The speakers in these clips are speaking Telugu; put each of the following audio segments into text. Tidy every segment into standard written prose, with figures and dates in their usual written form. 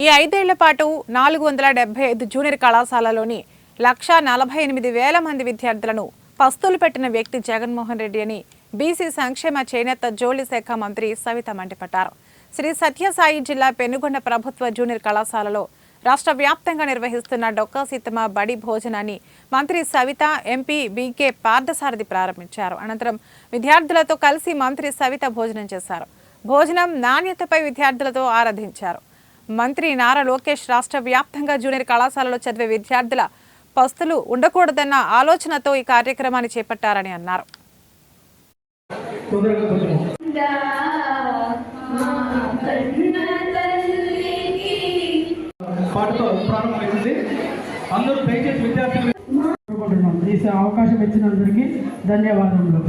ఈ 5 ఏళ్ల పాటు 475 జూనియర్ కళాశాలలోని 1,48,000 మంది విద్యార్థులను పస్తులు పెట్టిన వ్యక్తి జగన్మోహన్ రెడ్డి అని బీసీ సంక్షేమ చేనేత జౌళి శాఖ మంత్రి సవిత మండిపడ్డారు. శ్రీ సత్యసాయి జిల్లా పెనుగొండ ప్రభుత్వ జూనియర్ కళాశాలలో రాష్ట్ర వ్యాప్తంగా నిర్వహిస్తున్న డొక్కా సీతమ్మ బడి భోజనాన్ని మంత్రి సవిత, ఎంపీ బీకే పార్థసారథి ప్రారంభించారు. అనంతరం విద్యార్థులతో కలిసి మంత్రి సవిత భోజనం చేశారు. భోజనం నాణ్యతపై విద్యార్థులతో ఆరాధించారు. మంత్రి నారా లోకేష్ రాష్ట్ర వ్యాప్తంగా జూనియర్ కళాశాలలో చదివే విద్యార్థుల పస్తులు ఉండకూడదన్న ఆలోచనతో ఈ కార్యక్రమాన్ని చేపట్టారని అన్నారు. అవకాశం ఇచ్చినందరికీ ధన్యవాదములు.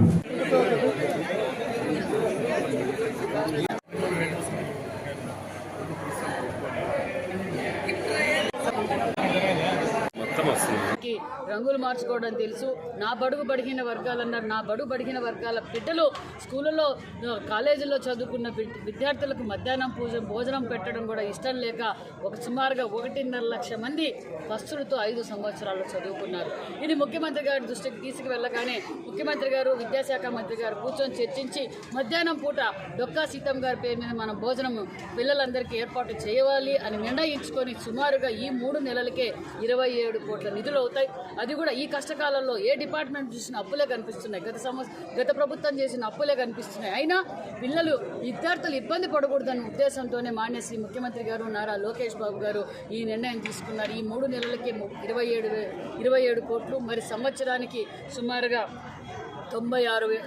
రంగులు మార్చుకోవడం తెలుసు. నా బడుగు బడిగిన వర్గాలన్నారు. నా బడుగు బడిగిన వర్గాల బిడ్డలు స్కూళ్ళలో, కాలేజీల్లో చదువుకున్న విద్యార్థులకు మధ్యాహ్నం భోజనం పెట్టడం కూడా ఇష్టం లేక సుమారుగా 1.5 లక్ష మంది పస్తులతో 5 సంవత్సరాలు చదువుకున్నారు. ఇది ముఖ్యమంత్రి గారి దృష్టికి తీసుకువెళ్ళగానే ముఖ్యమంత్రి గారు, విద్యాశాఖ మంత్రి గారు కూర్చొని చర్చించి మధ్యాహ్నం పూట డొక్కా సీతమ్మ గారి పేరు మీద మనం భోజనం పిల్లలందరికీ ఏర్పాటు చేయాలి అని నిర్ణయించుకొని సుమారుగా ఈ 3 నెలలకే 27 కోట్ల నిధులు అవుతాయి. అది కూడా ఈ కష్టకాలంలో ఏ డిపార్ట్మెంట్ చూసిన అప్పులే కనిపిస్తున్నాయి. గత ప్రభుత్వం చేసిన అప్పులే కనిపిస్తున్నాయి. అయినా పిల్లలు, విద్యార్థులు ఇబ్బంది పడకూడదన్న ఉద్దేశంతోనే మాన్యశ్రీ ముఖ్యమంత్రి గారు, నారా లోకేష్ బాబు గారు ఈ నిర్ణయం తీసుకున్నారు. ఈ 3 నెలలకి 27 కోట్లు, మరి సంవత్సరానికి సుమారుగా 96